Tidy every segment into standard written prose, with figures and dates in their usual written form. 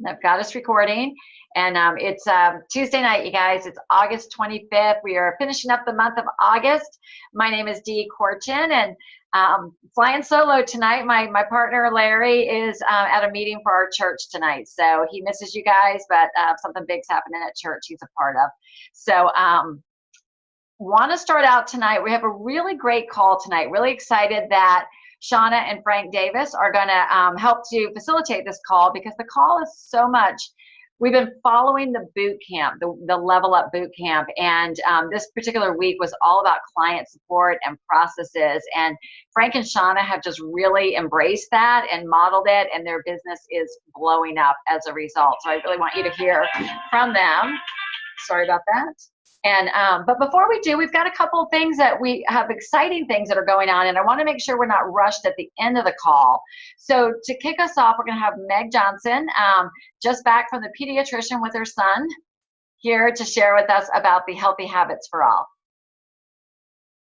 I've got us recording, and it's Tuesday night, you guys. It's August 25th. We are finishing up the month of August. My name is Dee Corchin, and flying solo tonight. My partner Larry is at a meeting for our church tonight, so he misses you guys, but something big's happening at church he's a part of. So want to start out tonight. We have a really great call tonight. Really excited that Shauna and Frank Davis are going to help to facilitate this call, because the call is so much. We've been following the boot camp, the Level Up boot camp, and this particular week was all about client support and processes. And Frank and Shauna have just really embraced that and modeled it, and their business is blowing up as a result. So I really want you to hear from them. Sorry about that. And but before we do, we've got a couple of things that we have, exciting things that are going on, and I want to make sure we're not rushed at the end of the call. So to kick us off, we're going to have Meg Johnson, just back from the pediatrician with her son, here to share with us about the Healthy Habits for All.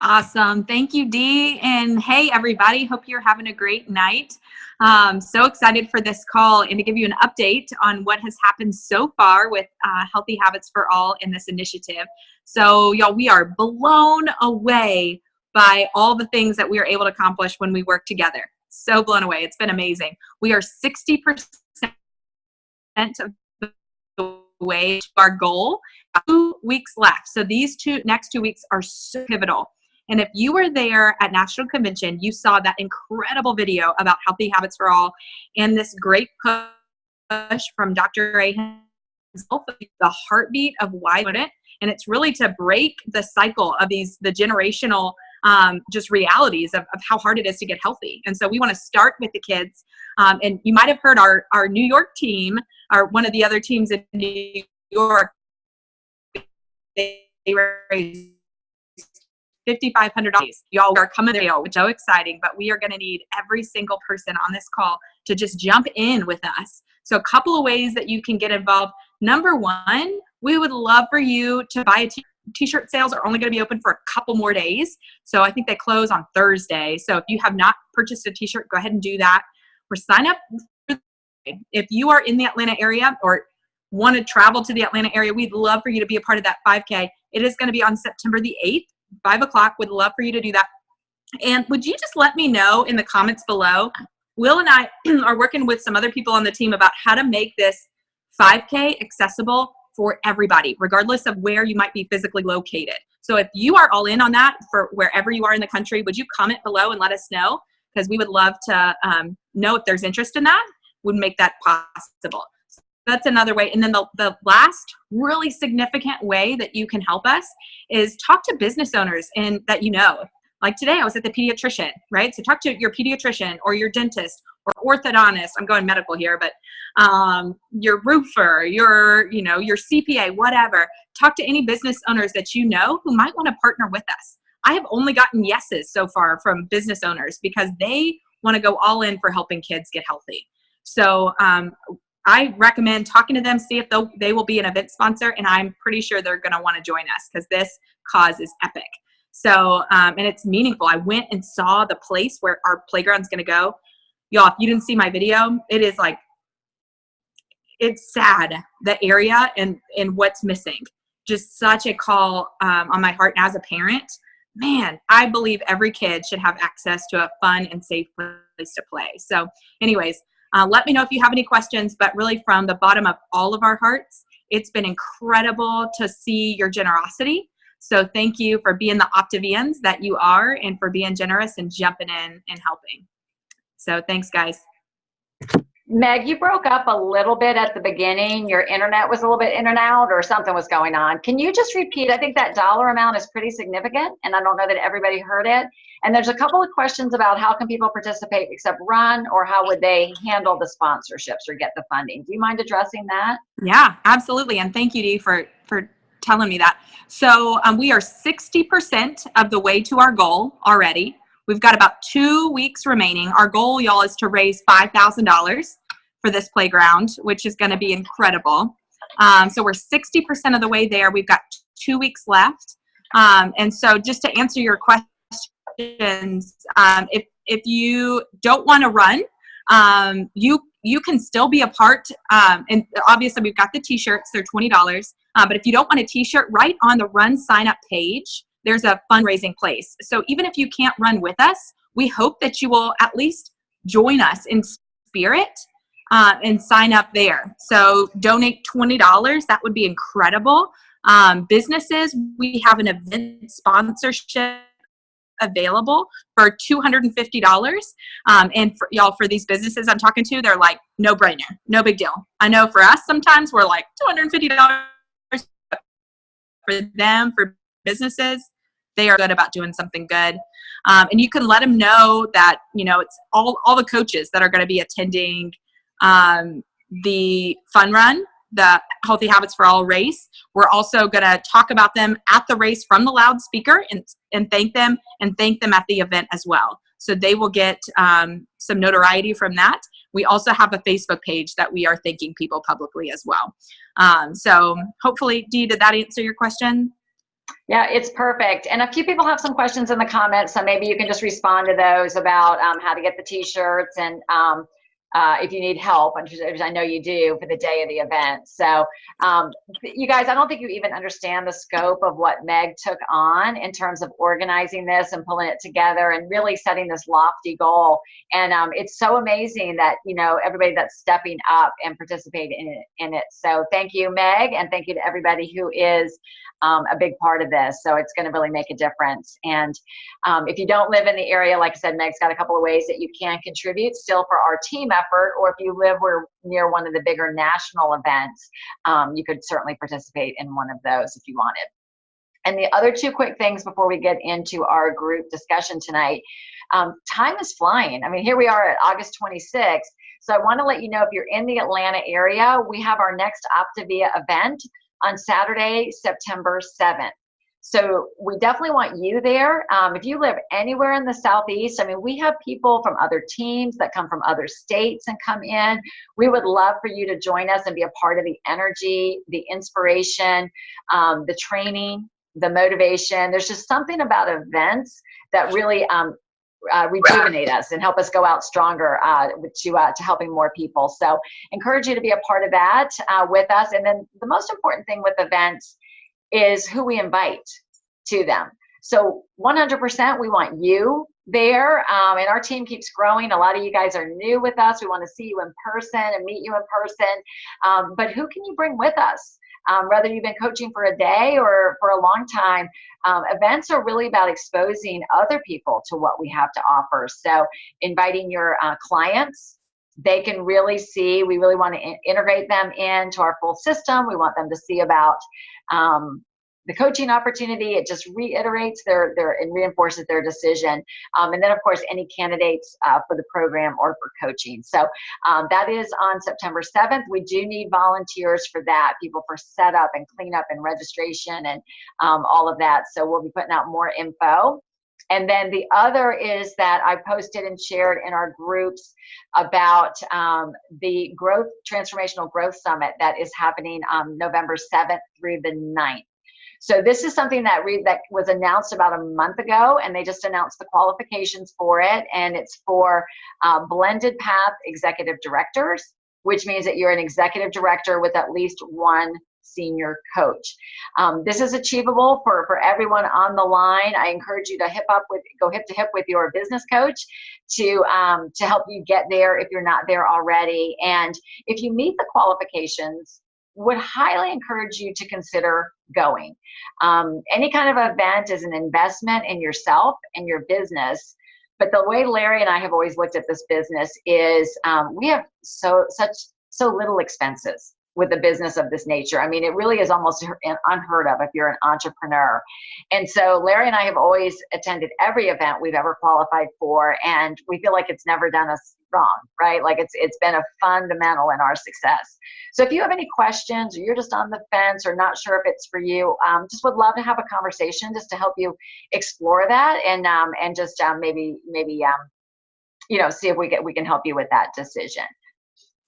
Awesome. Thank you, Dee. And hey, everybody, hope you're having a great night. So excited for this call and to give you an update on what has happened so far with Healthy Habits for All in this initiative. So y'all, we are blown away by all the things that we are able to accomplish when we work together. So blown away. It's been amazing. We are 60% of the way to our goal. 2 weeks left. So these next 2 weeks are so pivotal. And if you were there at National Convention, you saw that incredible video about Healthy Habits for All and this great push from Dr. Ray himself, the heartbeat of why wouldn't. And it's really to break the cycle of the generational just realities of how hard it is to get healthy. And so we want to start with the kids. And you might have heard our New York team, or one of the other teams in New York, they raised $5,500. Y'all are coming there, which is so exciting, but we are going to need every single person on this call to just jump in with us. So a couple of ways that you can get involved. Number one, we would love for you to buy a t-shirt. Sales are only going to be open for a couple more days. So I think they close on Thursday. So if you have not purchased a t-shirt, go ahead and do that. Or sign up. If you are in the Atlanta area or want to travel to the Atlanta area, we'd love for you to be a part of that 5K. It is going to be on September the 8th. 5 o'clock. Would love for you to do that. And would you just let me know in the comments below? Will and I are working with some other people on the team about how to make this 5K accessible for everybody, regardless of where you might be physically located. So if you are all in on that for wherever you are in the country, would you comment below and let us know? Because we would love to know if there's interest in that, would make that possible. That's another way. And then the last really significant way that you can help us is talk to business owners and that you know. Like today, I was at the pediatrician, right? So talk to your pediatrician or your dentist or orthodontist. I'm going medical here, but your roofer, your CPA, whatever. Talk to any business owners that you know who might want to partner with us. I have only gotten yeses so far from business owners because they want to go all in for helping kids get healthy. So I recommend talking to them, see if they will be an event sponsor, and I'm pretty sure they're going to want to join us because this cause is epic. So, and it's meaningful. I went and saw the place where our playground's going to go. Y'all, if you didn't see my video, it is like, it's sad, the area and what's missing. Just such a call on my heart. And as a parent, man, I believe every kid should have access to a fun and safe place to play. So anyways, let me know if you have any questions, but really from the bottom of all of our hearts, it's been incredible to see your generosity. So thank you for being the Optivians that you are and for being generous and jumping in and helping. So thanks, guys. Meg, you broke up a little bit at the beginning. Your internet was a little bit in and out or something was going on. Can you just repeat? I think that dollar amount is pretty significant, and I don't know that everybody heard it. And there's a couple of questions about how can people participate except run, or how would they handle the sponsorships or get the funding? Do you mind addressing that? Yeah, absolutely. And thank you, Dee, for telling me that. So we are 60% of the way to our goal already. We've got about 2 weeks remaining. Our goal, y'all, is to raise $5,000 for this playground, which is going to be incredible. So we're 60% of the way there. We've got 2 weeks left. And so just to answer your questions, if you don't want to run, you can still be a part. And obviously we've got the t-shirts, they're $20. But if you don't want a t-shirt, right on the run sign up page, there's a fundraising place. So even if you can't run with us, we hope that you will at least join us in spirit and sign up there. So donate $20. That would be incredible. Businesses, we have an event sponsorship available for $250. And for y'all, for these businesses I'm talking to, they're like, no brainer, no big deal. I know for us, sometimes we're like $250 for them, for businesses. They are good about doing something good. And you can let them know that, it's all the coaches that are going to be attending the fun run, the Healthy Habits for All race. We're also going to talk about them at the race from the loudspeaker and thank them at the event as well. So they will get some notoriety from that. We also have a Facebook page that we are thanking people publicly as well. So hopefully, Dee, did that answer your question? Yeah, it's perfect. And a few people have some questions in the comments, so maybe you can just respond to those about how to get the t-shirts and if you need help, which I know you do, for the day of the event. So you guys, I don't think you even understand the scope of what Meg took on in terms of organizing this and pulling it together and really setting this lofty goal. And it's so amazing that, everybody that's stepping up and participating in it. So thank you, Meg, and thank you to everybody who is a big part of this. So it's going to really make a difference. And if you don't live in the area, like I said, Meg's got a couple of ways that you can contribute still for our team effort, or if you live near one of the bigger national events, you could certainly participate in one of those if you wanted. And the other two quick things before we get into our group discussion tonight, time is flying. I mean, here we are at August 26th. So I want to let you know, if you're in the Atlanta area, we have our next Optavia event on Saturday, September 7th. So we definitely want you there. If you live anywhere in the Southeast, I mean, we have people from other teams that come from other states and come in. We would love for you to join us and be a part of the energy, the inspiration, the training, the motivation. There's just something about events that really rejuvenate us and help us go out stronger to helping more people. So encourage you to be a part of that with us. And then the most important thing with events is who we invite to them. So 100% we want you there, and our team keeps growing. A lot of you guys are new with us. We want to see you in person and meet you in person, but who can you bring with us? Whether you've been coaching for a day or for a long time, events are really about exposing other people to what we have to offer. So inviting your clients, they can really see, we really want to integrate them into our full system. We want them to see about the coaching opportunity. It just reiterates and reinforces their decision. And then, of course, any candidates for the program or for coaching. So that is on September 7th. We do need volunteers for that, people for setup and cleanup and registration and all of that. So we'll be putting out more info. And then the other is that I posted and shared in our groups about the Transformational Growth Summit that is happening November 7th through the 9th. So this is something that was announced about a month ago, and they just announced the qualifications for it. And it's for blended path executive directors, which means that you're an executive director with at least one senior coach. This is achievable for everyone on the line. I encourage you to go hip to hip with your business coach to help you get there if you're not there already. And if you meet the qualifications, would highly encourage you to consider going. Any kind of event is an investment in yourself and your business. But the way Larry and I have always looked at this business is we have so little expenses with a business of this nature. I mean, it really is almost unheard of if you're an entrepreneur. And so Larry and I have always attended every event we've ever qualified for, and we feel like it's never done us wrong, right? Like it's been a fundamental in our success. So if you have any questions, or you're just on the fence or not sure if it's for you, just would love to have a conversation just to help you explore that and just maybe see if we can help you with that decision.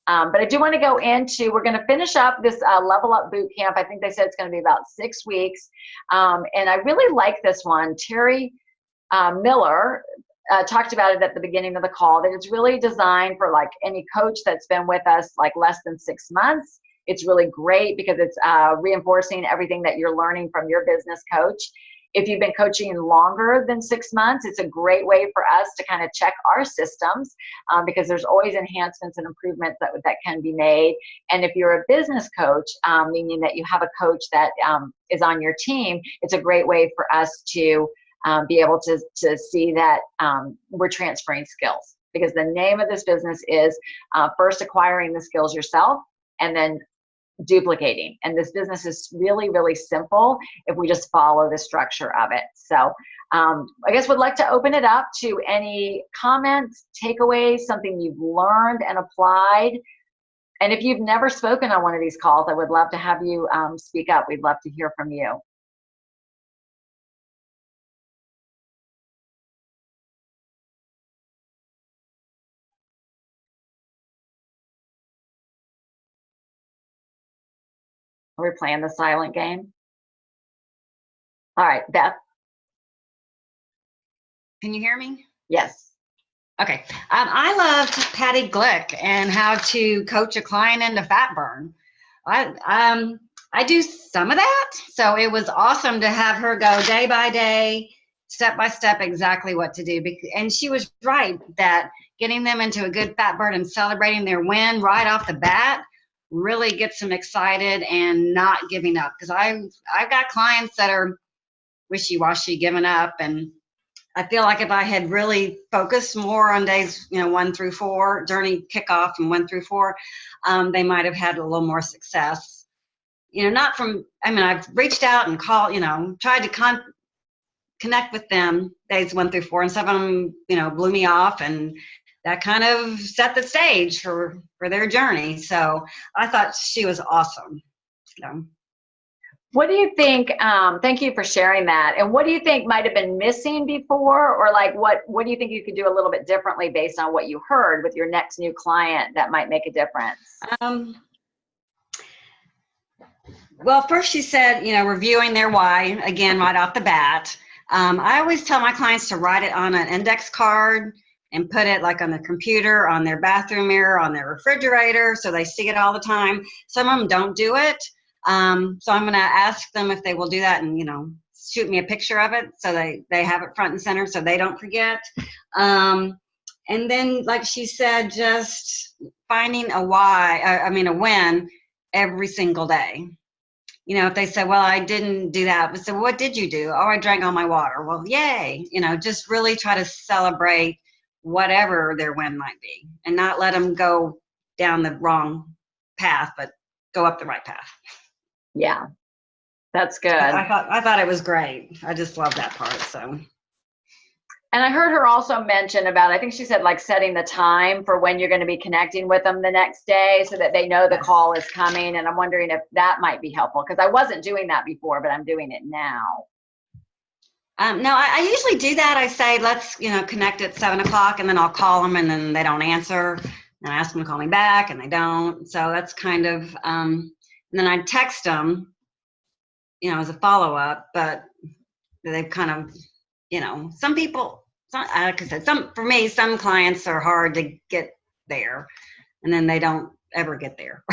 But I do want to go into, we're going to finish up this Level Up Boot Camp. I think they said it's going to be about 6 weeks. And I really like this one. Terry Miller talked about it at the beginning of the call, that it's really designed for like any coach that's been with us like less than 6 months. It's really great because it's reinforcing everything that you're learning from your business coach. If you've been coaching longer than 6 months, it's a great way for us to kind of check our systems because there's always enhancements and improvements that can be made. And if you're a business coach, meaning that you have a coach that is on your team, it's a great way for us to be able to see that we're transferring skills, because the name of this business is first acquiring the skills yourself and then duplicating. And this business is really, really simple if we just follow the structure of it. So I guess would like to open it up to any comments, takeaways, something you've learned and applied. And if you've never spoken on one of these calls, I would love to have you speak up. We'd love to hear from you. Are we playing the silent game? All right, Beth. Can you hear me? Yes. Okay. I loved Patty Glick and how to coach a client into fat burn. I do some of that, so it was awesome to have her go day by day, step by step, exactly what to do. And she was right that getting them into a good fat burn and celebrating their win right off the bat really gets them excited and not giving up. Because I've got clients that are wishy-washy, giving up, and I feel like if I had really focused more on days, 1 through 4, journey kickoff from 1 through 4, they might have had a little more success. I've reached out and called, tried to connect with them days 1 through 4, and some of them, blew me off, and that kind of set the stage for their journey. So I thought she was awesome. What do you think, thank you for sharing that, and what do you think might have been missing before, or like what do you think you could do a little bit differently based on what you heard with your next new client that might make a difference? Well, first she said, reviewing their why, again, right off the bat. I always tell my clients to write it on an index card and put it like on the computer, on their bathroom mirror, on their refrigerator, so they see it all the time. Some of them don't do it. So I'm going to ask them if they will do that and, shoot me a picture of it so they have it front and center so they don't forget. And then, like she said, just finding a win every single day. If they say, well, I didn't do that, but so what did you do? Oh, I drank all my water. Well, yay. Just really try to celebrate whatever their win might be and not let them go down the wrong path, but go up the right path. Yeah, that's good. I thought it was great. I just love that part. So. And I heard her also mention about, I think she said like setting the time for when you're going to be connecting with them the next day so that they know the call is coming. And I'm wondering if that might be helpful, because I wasn't doing that before, but I'm doing it now. No, I usually do that. I say, let's, connect at 7 o'clock, and then I'll call them, and then they don't answer. And I ask them to call me back, and they don't. So that's kind of, and then I text them, as a follow-up, but they've kind of, some people, like I said, for me, some clients are hard to get there, and then they don't ever get there.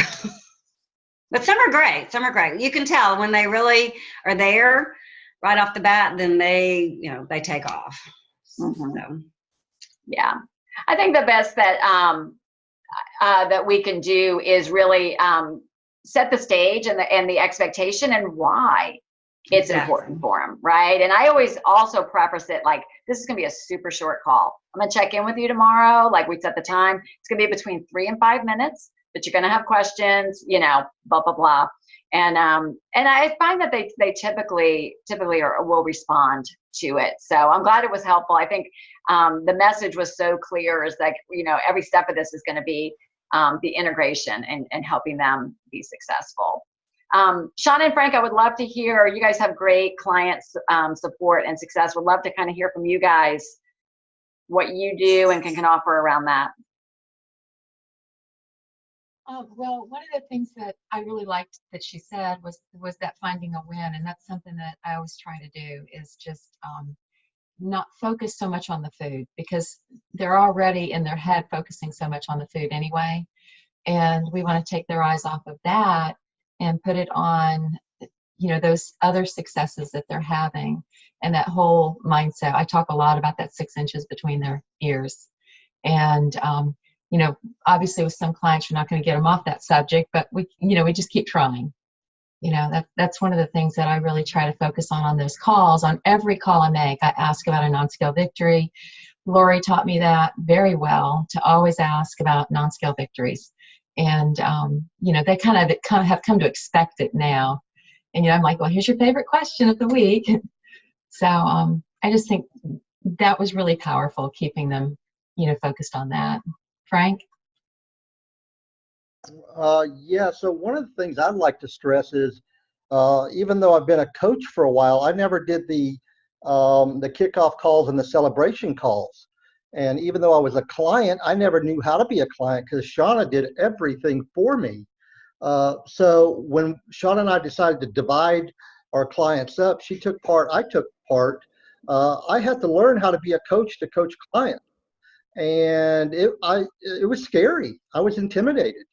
But some are great. Some are great. You can tell when they really are there right off the bat, then they take off. Mm-hmm. So. Yeah, I think the best that that we can do is really set the stage and the expectation and why it's important for them, right? And I always also preface it like, this is going to be a super short call. I'm going to check in with you tomorrow. Like we set the time. It's going to be between 3 and 5 minutes, but you're going to have questions, blah, blah, blah. And I find that they typically will respond to it. So I'm glad it was helpful. I think the message was so clear, is like, every step of this is going to be the integration and helping them be successful. Sean and Frank, I would love to hear, you guys have great client support and success. Would love to kind of hear from you guys what you do and can offer around that. Well, one of the things that I really liked that she said was that finding a win, and that's something that I always try to do, is just not focus so much on the food, because they're already in their head focusing so much on the food anyway. And we want to take their eyes off of that and put it on, those other successes that they're having, and that whole mindset. I talk a lot about that 6 inches between their ears. And, obviously with some clients, you're not going to get them off that subject, but we just keep trying. That's one of the things that I really try to focus on those calls. On every call I make, I ask about a non-scale victory. Lori taught me that very well, to always ask about non-scale victories. And, they kind of have come to expect it now. And, I'm like, well, here's your favorite question of the week. So I just think that was really powerful, keeping them, focused on that. Frank? Yeah, so one of the things I'd like to stress is, even though I've been a coach for a while, I never did the kickoff calls and the celebration calls. And even though I was a client, I never knew how to be a client, because Shauna did everything for me. So when Shauna and I decided to divide our clients up, she took part, I took part. I had to learn how to be a coach to coach clients. And it was scary. I was intimidated.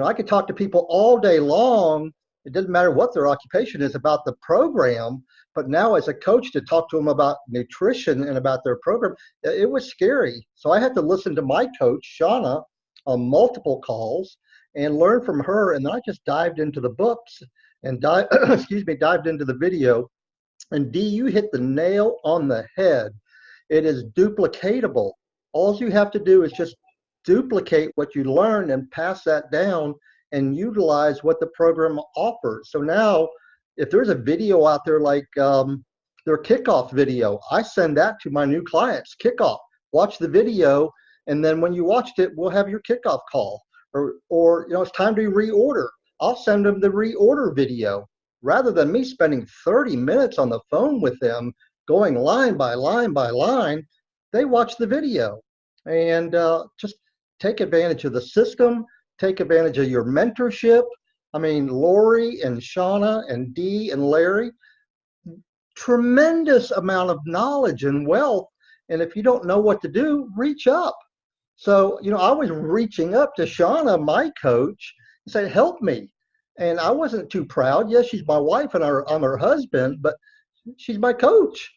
I could talk to people all day long. It doesn't matter what their occupation is about the program, but now as a coach, to talk to them about nutrition and about their program, it was scary. So I had to listen to my coach, Shauna, on multiple calls and learn from her. And then I just dived into the books and dived into the video. And Dee, you hit the nail on the head. It is duplicatable. All you have to do is just duplicate what you learned and pass that down and utilize what the program offers. So now, if there's a video out there like their kickoff video, I send that to my new clients. Kickoff, watch the video, and then when you watched it, we'll have your kickoff call. Or it's time to reorder. I'll send them the reorder video. Rather than me spending 30 minutes on the phone with them, going line by line by line, they watch the video. And just take advantage of the system, take advantage of your mentorship. I mean, Lori and Shauna and Dee and Larry, tremendous amount of knowledge and wealth. And if you don't know what to do, reach up. So, I was reaching up to Shauna, my coach, and said, help me. And I wasn't too proud. Yes, she's my wife and I'm her husband, but she's my coach.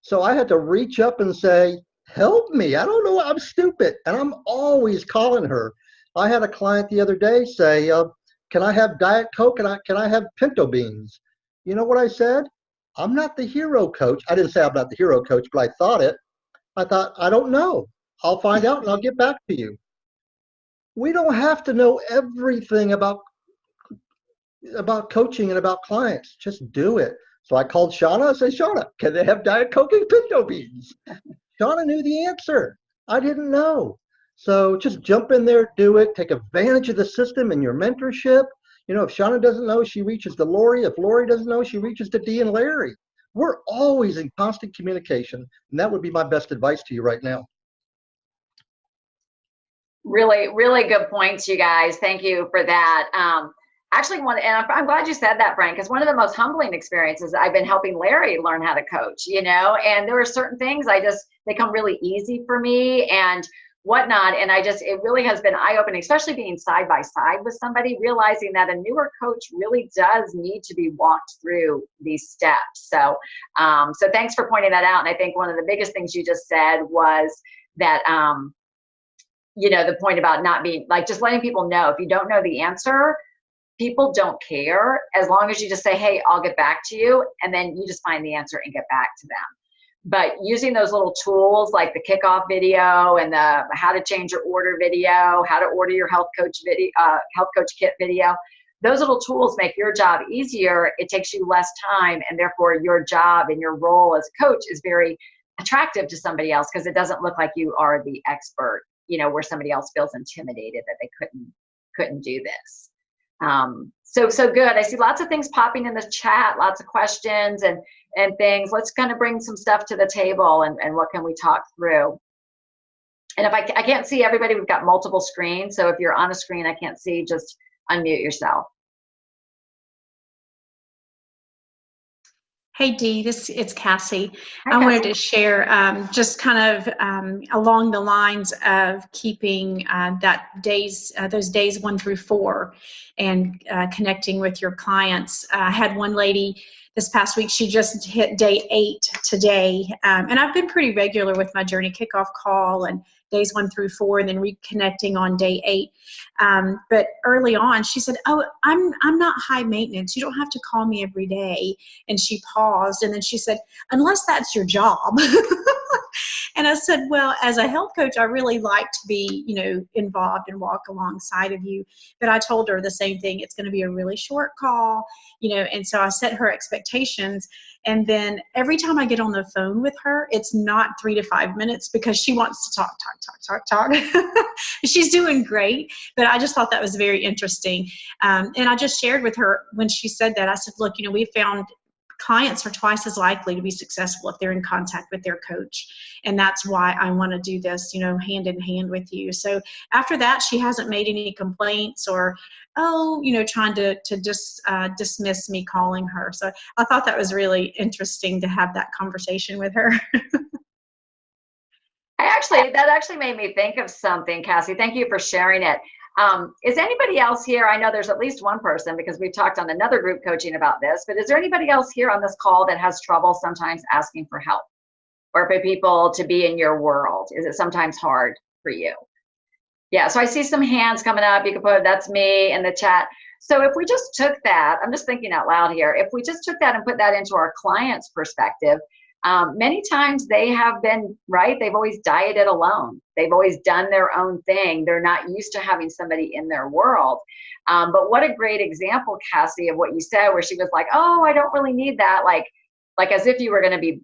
So I had to reach up and say, help me. I don't know. I'm stupid. And I'm always calling her. I had a client the other day say, can I have Diet Coke? Can I have pinto beans? You know what I said? I'm not the hero coach. I didn't say I'm not the hero coach, but I thought it. I thought, I don't know. I'll find out and I'll get back to you. We don't have to know everything about coaching and about clients. Just do it. So I called Shauna. I said, Shauna, can they have Diet Coke and pinto beans? Shauna knew the answer. I didn't know. So just jump in there, do it, take advantage of the system and your mentorship. If Shauna doesn't know, she reaches to Lori. If Lori doesn't know, she reaches to Dee and Larry. We're always in constant communication. And that would be my best advice to you right now. Really, really good points, you guys. Thank you for that. Actually, and I'm glad you said that, Frank, because one of the most humbling experiences, I've been helping Larry learn how to coach, and there are certain things they come really easy for me and whatnot. And it really has been eye-opening, especially being side by side with somebody, realizing that a newer coach really does need to be walked through these steps. So thanks for pointing that out. And I think one of the biggest things you just said was that, the point about not being just letting people know if you don't know the answer, people don't care, as long as you just say, hey, I'll get back to you. And then you just find the answer and get back to them. But using those little tools like the kickoff video and the how to change your order video, how to order your health coach kit video, those little tools make your job easier. It takes you less time, and therefore your job and your role as a coach is very attractive to somebody else, because it doesn't look like you are the expert, where somebody else feels intimidated that they couldn't do this. So good. I see lots of things popping in the chat, lots of questions and things. Let's kind of bring some stuff to the table and what can we talk through? And if I can't see everybody, we've got multiple screens. So if you're on a screen I can't see, just unmute yourself. Hey Dee, it's Cassie. Hi, I wanted Cassie. to share just kind of along the lines of keeping those days 1 through 4, and connecting with your clients. I had one lady this past week. She just hit day 8 today, and I've been pretty regular with my journey kickoff call and days 1 through 4, and then reconnecting on day 8. But early on, she said, "Oh, I'm not high maintenance. You don't have to call me every day." And she paused, and then she said, "Unless that's your job." And I said, "Well, as a health coach, I really like to be, involved and walk alongside of you." But I told her the same thing. It's going to be a really short call, and so I set her expectations. And then every time I get on the phone with her, it's not 3 to 5 minutes, because she wants to talk. She's doing great, but I just thought that was very interesting. And I just shared with her when she said that. I said, "Look, we found clients are twice as likely to be successful if they're in contact with their coach. And that's why I want to do this, hand in hand with you." So after that, she hasn't made any complaints or, trying to dismiss me calling her. So I thought that was really interesting to have that conversation with her. That actually made me think of something, Cassie. Thank you for sharing it. Is anybody else here? I know there's at least one person, because we've talked on another group coaching about this, but is there anybody else here on this call that has trouble sometimes asking for help, or for people to be in your world? Is it sometimes hard for you? Yeah, so I see some hands coming up. You can put "that's me" in the chat. So if we just took that, I'm just thinking out loud here, if we just took that and put that into our client's perspective, many times they have been, right? They've always dieted alone. They've always done their own thing. They're not used to having somebody in their world. But what a great example, Cassie, of what you said, where she was like, "Oh, I don't really need that." Like as if you were going to be,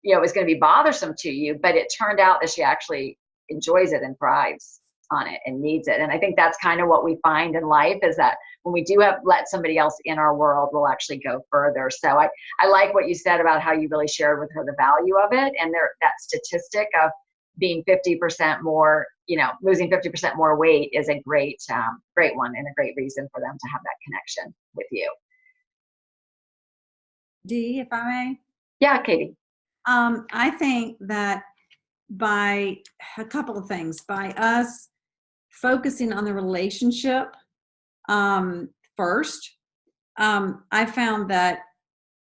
it was going to be bothersome to you, but it turned out that she actually enjoys it and thrives on it and needs it. And I think that's kind of what we find in life, is that when we do let somebody else in our world, we'll actually go further. So I like what you said about how you really shared with her the value of it, and that statistic of being 50% more, losing 50% more weight is a great one, and a great reason for them to have that connection with you. Dee, if I may? Yeah, Katie. I think that by a couple of things, by us focusing on the relationship first, I found that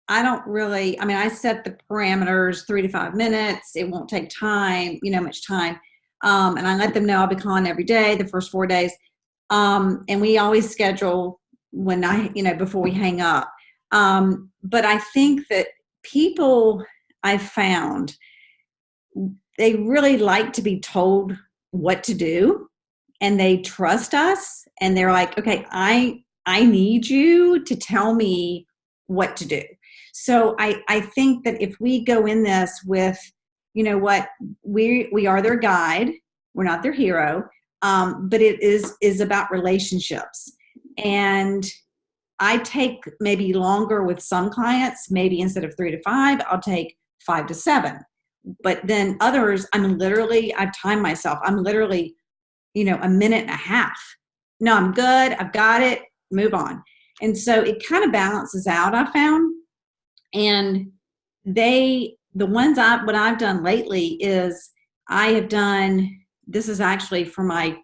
I set the parameters 3 to 5 minutes. It won't take time, much time. And I let them know I'll be calling every day, the first 4 days. And we always schedule when before we hang up. But I think that people, I've found, they really like to be told what to do, and they trust us, and they're like, "Okay, I need you to tell me what to do." So I think that if we go in this with, what, we are their guide, we're not their hero, but it is about relationships. And I take maybe longer with some clients. Maybe instead of 3 to 5, I'll take 5 to 7. But then others, I've timed myself. I'm literally, a minute and a half. No, I'm good. I've got it. Move on. And so it kind of balances out, I found. And what I've done lately is this is actually for my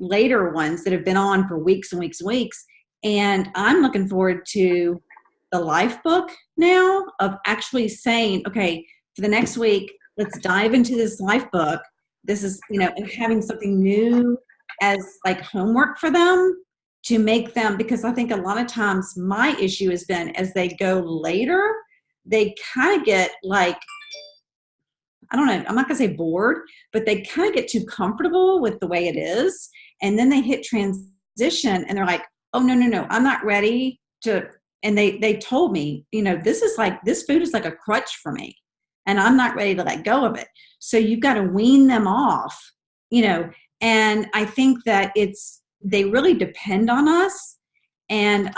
later ones that have been on for weeks and weeks and weeks. And I'm looking forward to the life book now, of actually saying, "Okay, for the next week, let's dive into this life book." This is, and having something new as like homework for them, to make them, because I think a lot of times my issue has been, as they go later, they kind of get like, I don't know, I'm not going to say bored, but they kind of get too comfortable with the way it is. And then they hit transition and they're like, "Oh, no, I'm not ready to." And they told me, this food is like a crutch for me, and I'm not ready to let go of it. So you've got to wean them off, and I think that they really depend on us. And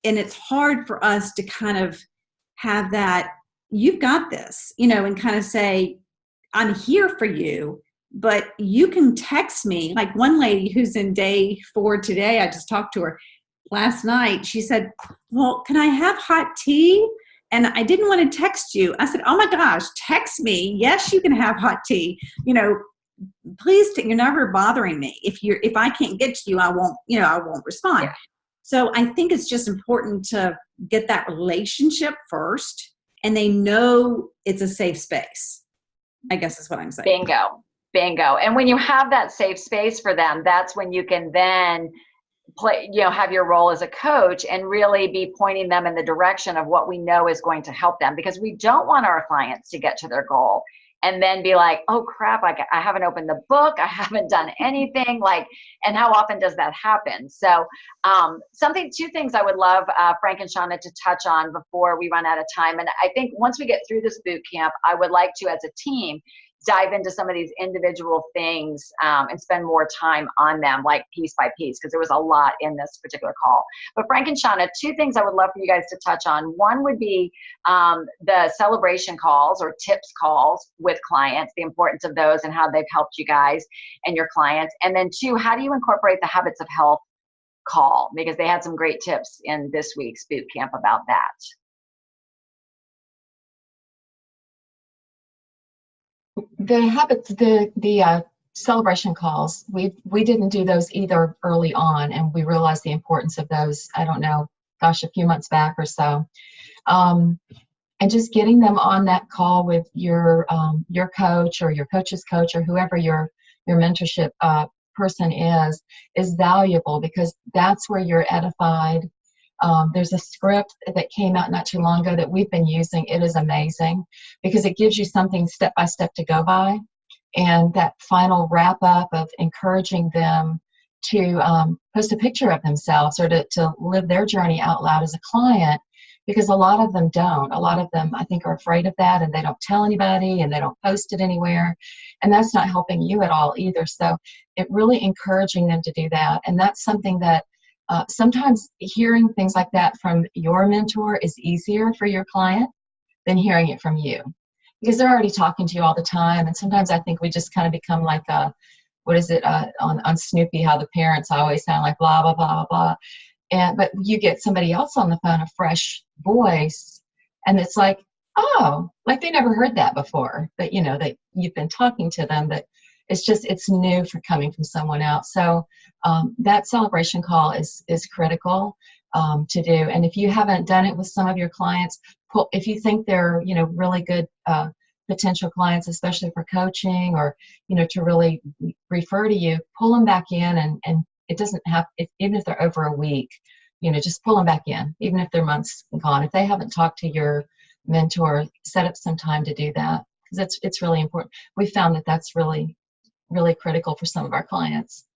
it's hard for us to kind of have that, "You've got this," and kind of say, "I'm here for you, but you can text me." Like one lady who's in day 4 today, I just talked to her last night. She said, "Well, can I have hot tea?" And I didn't want to text you. I said, oh my gosh, text me. Yes, you can have hot tea. You know, please, you're never bothering me. If I can't get to you, I won't respond. Yeah. So I think it's just important to get that relationship first, and they know it's a safe space, I guess is what I'm saying. Bingo. And when you have that safe space for them, that's when you can then play, have your role as a coach and really be pointing them in the direction of what we know is going to help them, because we don't want our clients to get to their goal and then be like, oh crap, I haven't opened the book, I haven't done anything, and how often does that happen? So two things I would love Frank and Shauna to touch on before we run out of time. And I think once we get through this boot camp, I would like to, as a team, dive into some of these individual things and spend more time on them, like piece by piece, because there was a lot in this particular call. But Frank and Shauna, two things I would love for you guys to touch on. One would be the celebration calls or tips calls with clients, the importance of those and how they've helped you guys and your clients. And then two, how do you incorporate the Habits of Health call? Because they had some great tips in this week's boot camp about that. The habits, the celebration calls, we didn't do those either early on, and we realized the importance of those, I don't know, a few months back or so. And just getting them on that call with your coach or your coach's coach or whoever your mentorship person is valuable, because that's where you're edified. There's a script that came out not too long ago that we've been using. It is amazing because it gives you something step by step to go by. And that final wrap up of encouraging them to post a picture of themselves or to live their journey out loud as a client, because a lot of them don't. A lot of them, I think, are afraid of that, and they don't tell anybody and they don't post it anywhere. And that's not helping you at all either. So it really encouraging them to do that. And that's something that sometimes hearing things like that from your mentor is easier for your client than hearing it from you, because they're already talking to you all the time. And sometimes I think we just kind of become like on Snoopy, how the parents always sound like blah, blah, blah, blah. But you get somebody else on the phone, a fresh voice, and it's like, oh, like they never heard that before. But that you've been talking to them, but it's new for coming from someone else. So that celebration call is critical to do. And if you haven't done it with some of your clients, if you think they're really good potential clients, especially for coaching or to really refer to you, pull them back in. And it doesn't have, even if they're over a week, just pull them back in, even if they're months gone. If they haven't talked to your mentor, set up some time to do that, because it's really important. We found that that's really critical for some of our clients.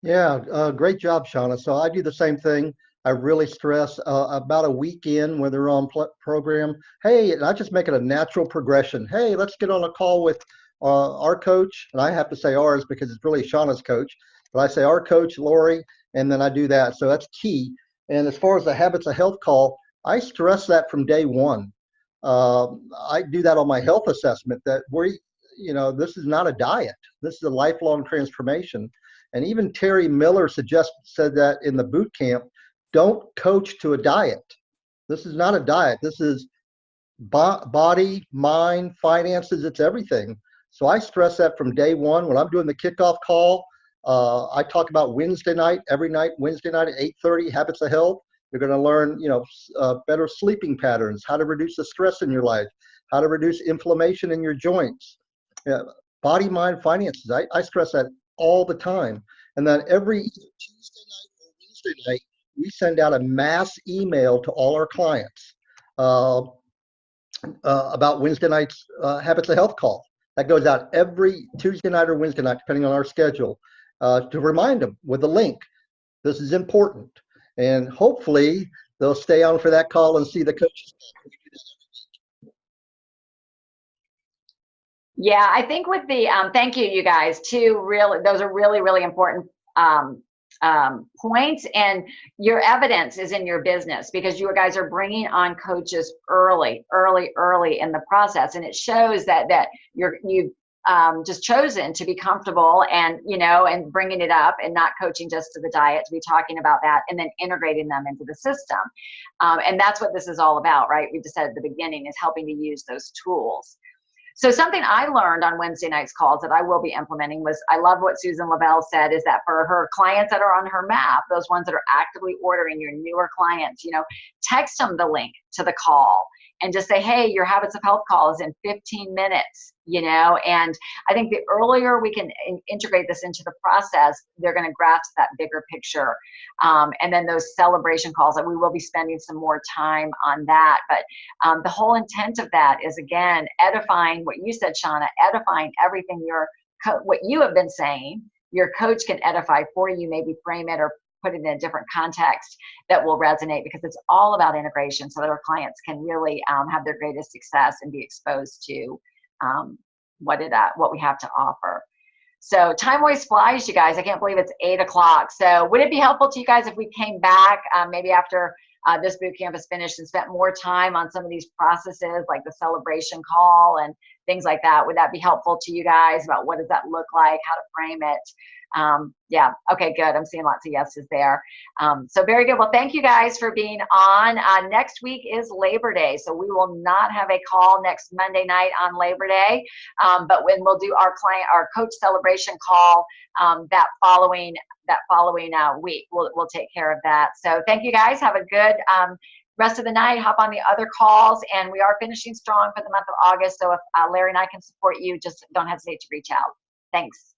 Yeah, great job, Shauna. So I do the same thing. I really stress about a week in when they're on program. Hey, and I just make it a natural progression. Hey, let's get on a call with our coach. And I have to say ours because it's really Shauna's coach. But I say our coach, Lori, and then I do that. So that's key. And as far as the Habits of Health call, I stress that from day one. I do that on my health assessment, that this is not a diet. This is a lifelong transformation. And even Terry Miller said that in the boot camp, don't coach to a diet. This is not a diet. This is body, mind, finances, it's everything. So I stress that from day one. When I'm doing the kickoff call, I talk about Wednesday night, every night, Wednesday night at 8:30, Habits of Health. You're going to learn, better sleeping patterns, how to reduce the stress in your life, how to reduce inflammation in your joints, body, mind, finances. I stress that all the time. And then every Tuesday night or Wednesday night, we send out a mass email to all our clients about Wednesday night's Habits of Health call. That goes out every Tuesday night or Wednesday night, depending on our schedule, to remind them with a link. This is important. And hopefully they'll stay on for that call and see the coaches. Yeah, I think with the thank you guys too. Those are really important points, and your evidence is in your business because you guys are bringing on coaches early in the process, and it shows that you've just chosen to be comfortable and, and bringing it up and not coaching just to the diet, to be talking about that and then integrating them into the system. And that's what this is all about, right? We just said at the beginning is helping to use those tools. So something I learned on Wednesday night's calls that I will be implementing was, I love what Susan Lavelle said, is that for her clients that are on her map, those ones that are actively ordering, your newer clients, text them the link to the call and just say, hey, your Habits of Health call is in 15 minutes, and I think the earlier we can integrate this into the process, they're going to grasp that bigger picture. And then those celebration calls, that we will be spending some more time on that. But the whole intent of that is, again, edifying what you said, Shauna, edifying everything what you have been saying. Your coach can edify for you, maybe frame it or put it in a different context that will resonate, because it's all about integration so that our clients can really have their greatest success and be exposed to what we have to offer. So time always flies, you guys. I can't believe it's 8 o'clock. So would it be helpful to you guys if we came back maybe after this boot camp is finished and spent more time on some of these processes like the celebration call and things like that? Would that be helpful to you guys about what does that look like, how to frame it? Yeah, okay, good. I'm seeing lots of yeses there. So very good. Well, thank you guys for being on. Next week is Labor Day, so we will not have a call next Monday night on Labor Day, but when we'll do our coach celebration call that following week, we'll take care of that. So thank you guys. Have a good rest of the night. Hop on the other calls, and we are finishing strong for the month of August. So if Larry and I can support you, just don't hesitate to reach out. Thanks.